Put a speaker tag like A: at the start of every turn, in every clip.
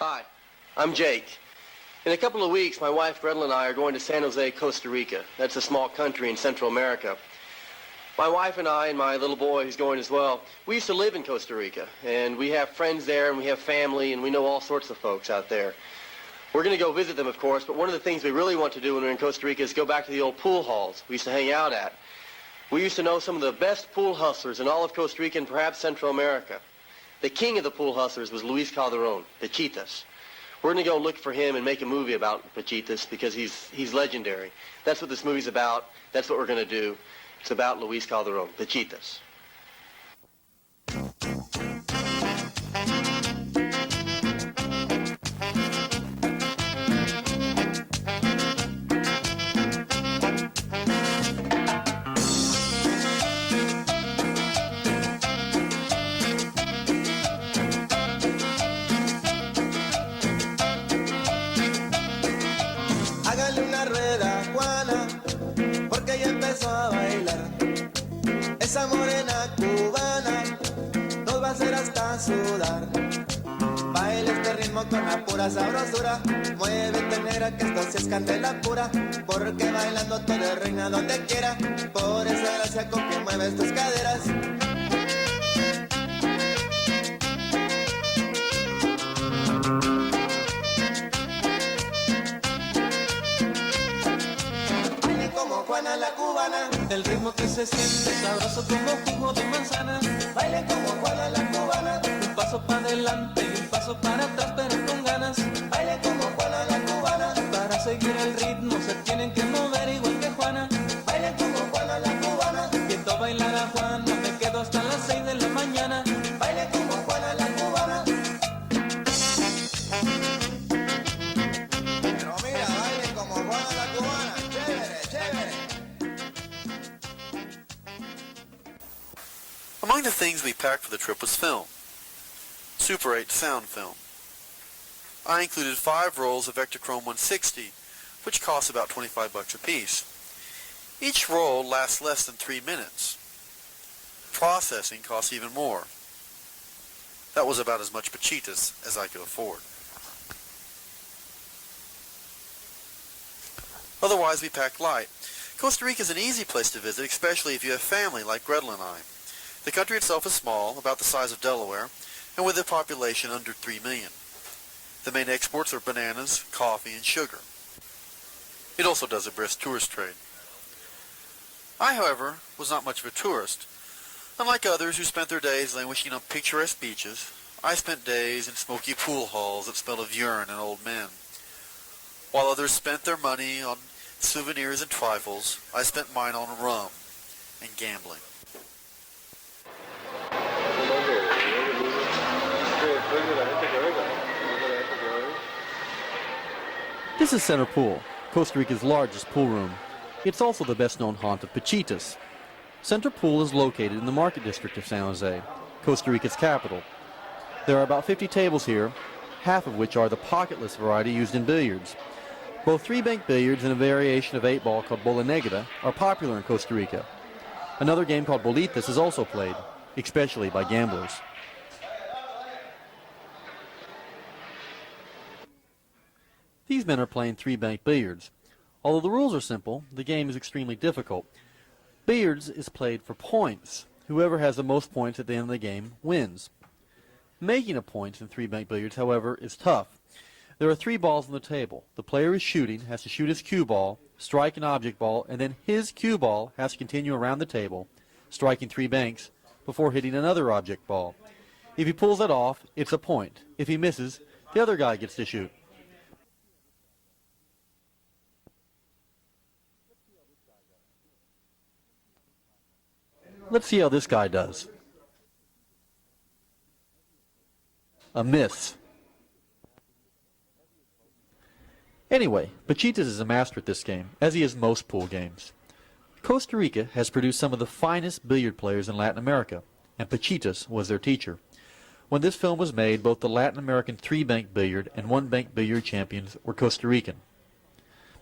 A: Hi, I'm Jake. In a couple of weeks, my wife Gretel and I are going to San Jose, Costa Rica. That's a small country in Central America. My wife and I and my little boy who's going as well, we used to live in Costa Rica, and we have friends there, and we have family, and we know all sorts of folks out there. We're going to go visit them, of course, but one of the things we really want to do when we're in Costa Rica is go back to the old pool halls we used to hang out at. We used to know some of the best pool hustlers in all of Costa Rica and perhaps Central America. The king of the pool hustlers was Luis Calderon, Pichitas. We're going to go look for him and make a movie about Pichitas because he's legendary. That's what this movie's about. That's what we're going to do. It's about Luis Calderon, Pichitas.
B: Hágale una rueda, Juana, porque ya empezó a bailar. Esa morena cubana nos va a hacer hasta sudar. Baila este ritmo con la pura sabrosura. Muévete, negra, que esto sí es candela pura. Porque bailando tú eres reina donde quiera. Por esa gracia con que mueves tus caderas. Juana la cubana, el ritmo que se siente sabroso como jugo de manzana. Baile como Juana la cubana, un paso para adelante y un paso para atrás pero con ganas. Baile como Juana la cubana, para seguir el ritmo se tienen que mover igual que Juana. Baile como Juana la cubana, viendo bailar a Juana me quedo hasta las 6 de la mañana. Baile como Juana la cubana. Pero mira, baile como Juana la cubana, chévere, chévere.
C: Among the things we packed for the trip was film. Super 8 sound film. I included 5 rolls of Vectachrome 160, which costs about $25 a piece. Each roll lasts less than 3 minutes. Processing costs even more. That was about as much Pichitas as I could afford. Otherwise, we packed light. Costa Rica is an easy place to visit, especially if you have family like Gretel and I. The country itself is small, about the size of Delaware, and with a population under 3 million. The main exports are bananas, coffee, and sugar. It also does a brisk tourist trade. I, however, was not much of a tourist. Unlike others who spent their days languishing on picturesque beaches, I spent days in smoky pool halls that smelled of urine and old men. While others spent their money on souvenirs and trifles, I spent mine on rum and gambling.
D: This is Center Pool, Costa Rica's largest pool room. It's also the best-known haunt of Pichitas. Center Pool is located in the market district of San Jose, Costa Rica's capital. There are about 50 tables here, half of which are the pocketless variety used in billiards. Both 3-bank billiards and a variation of 8-ball called Bola Negra are popular in Costa Rica. Another game called Bolitas is also played, especially by gamblers. These men are playing 3-bank billiards. Although the rules are simple, the game is extremely difficult. Billiards is played for points. Whoever has the most points at the end of the game wins. Making a point in 3-bank billiards, however, is tough. There are 3 balls on the table. The player is shooting, has to shoot his cue ball, strike an object ball, and then his cue ball has to continue around the table, striking 3 banks, before hitting another object ball. If he pulls it off, it's a point. If he misses, the other guy gets to shoot. Let's see how this guy does. A miss. Anyway, Pichitas is a master at this game, as he is most pool games. Costa Rica has produced some of the finest billiard players in Latin America, and Pichitas was their teacher. When this film was made, both the Latin American 3-bank billiard and 1-bank billiard champions were Costa Rican.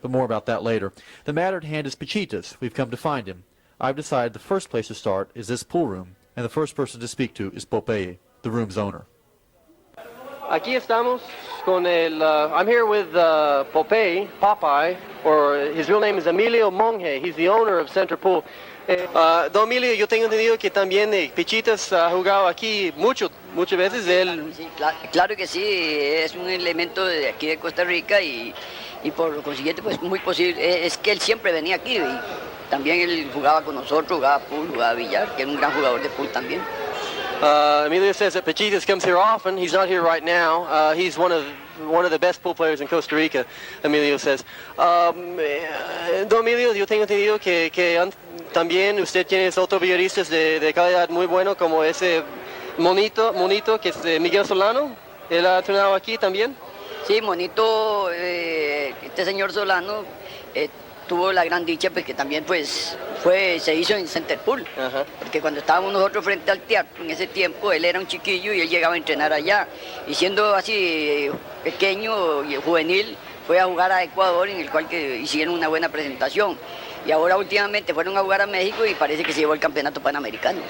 D: But more about that later. The matter at hand is Pichitas. We've come to find him. I've decided the first place to start is this pool room, and the first person to speak to is Popeye, the room's owner.
A: Aquí estamos con el... I'm here with Popeye, or his real name is Emilio Monge. He's the owner of Center Pool. Don Emilio, yo tengo entendido que también Pichitas ha jugado aquí muchas veces. Él...
E: Sí, claro que sí, es un elemento de aquí de Costa Rica y por lo consiguiente pues muy posible, es que él siempre venía aquí y también él jugaba con nosotros, jugaba pool, jugaba billar, que era un gran jugador de pool también.
A: Emilio says that Pichitas comes here often. He's not here right now. He's one of the best pool players in Costa Rica, Emilio says. Don Emilio, yo tengo entendido que también usted tiene otros billaristas de calidad muy bueno, como ese monito que es Miguel Solano. Él ha entrenado aquí también.
E: Sí, Monito, este señor Solano tuvo la gran dicha pues que también pues se hizo en Center Pool, porque cuando estábamos nosotros frente al teatro en ese tiempo él era un chiquillo y él llegaba a entrenar allá y siendo así pequeño y juvenil fue a jugar a Ecuador, en el cual que hicieron una buena presentación y ahora últimamente fueron a jugar a México y parece que se llevó el campeonato panamericano.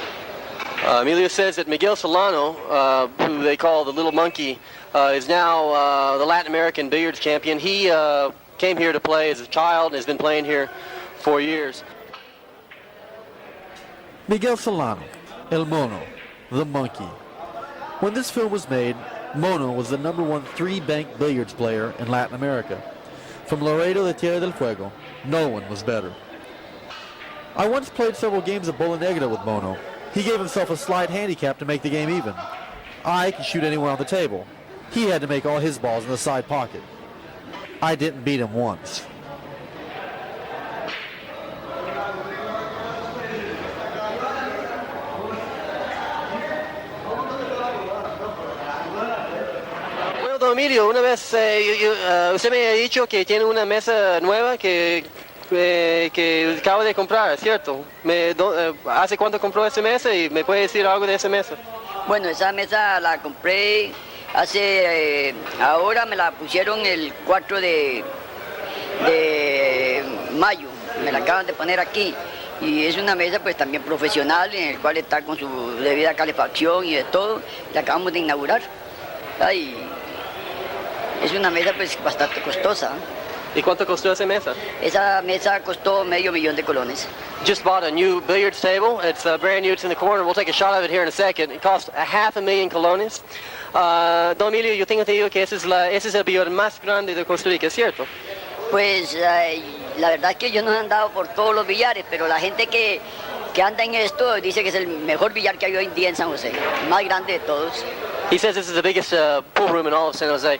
A: Emilio says that Miguel Solano, who they call the Little Monkey, is now the Latin American billiards champion. He came here to play as a child and has been playing here for years.
D: Miguel Solano, El Mono, the Monkey. When this film was made, Mono was the #1 three-bank billiards player in Latin America. From Laredo de Tierra del Fuego, no one was better. I once played several games of Bola Negra with Mono. He gave himself a slight handicap to make the game even. I could shoot anywhere on the table. He had to make all his balls in the side pocket. I didn't beat him once.
A: Bueno, don Emilio, una vez usted me ha dicho que tiene una mesa nueva que acaba de comprar, ¿cierto? ¿Hace cuánto compró esa mesa y me puede decir algo de esa mesa?
E: Bueno, esa mesa la compré ahora me la pusieron el 4 de mayo, me la acaban de poner aquí y es una mesa pues también profesional en el cual está con su debida calefacción y de todo, la acabamos de inaugurar. Ay, es una mesa pues bastante costosa.
A: ¿Y cuánto costó esa mesa?
E: Esa mesa costó $500,000 colones.
A: Just bought a new billiards table. It's brand new. It's in the corner. We'll take a shot of it here in a second. It cost $500,000 colones. Don Emilio, yo tengo entendido que ese es el billar más grande de Costa Rica, ¿cierto?
E: Pues la verdad es que yo no he andado por todos los billares, pero la gente que anda en esto dice que es el mejor billar que hay hoy en día en San José, el más grande de todos.
A: He says this is the biggest pool room in all of San Jose.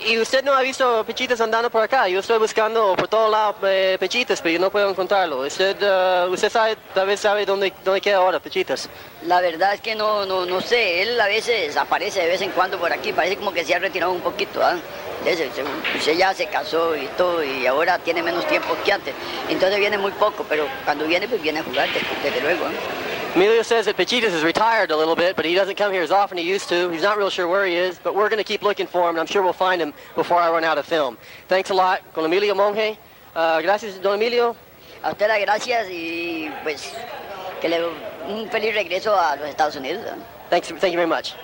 A: Y usted no ha visto Pichitas andando por acá. Yo estoy buscando por todos lados Pichitas, pero yo no puedo encontrarlo. Usted sabe, tal vez sabe dónde queda ahora Pichitas.
E: La verdad es que no sé. Él a veces aparece de vez en cuando por aquí. Parece como que se ha retirado un poquito. Usted ya se casó y todo y ahora tiene menos tiempo que antes. Entonces viene muy poco, pero cuando viene pues viene a jugar desde luego.
A: Emilio says that Pichitas is retired a little bit, but he doesn't come here as often as he used to. He's not real sure where he is, but we're going to keep looking for him, and I'm sure we'll find him before I run out of film. Thanks a lot. Con Emilio Monge. Gracias, don Emilio.
E: A usted las gracias y pues que le un feliz regreso a los Estados Unidos.
A: Thank you very much.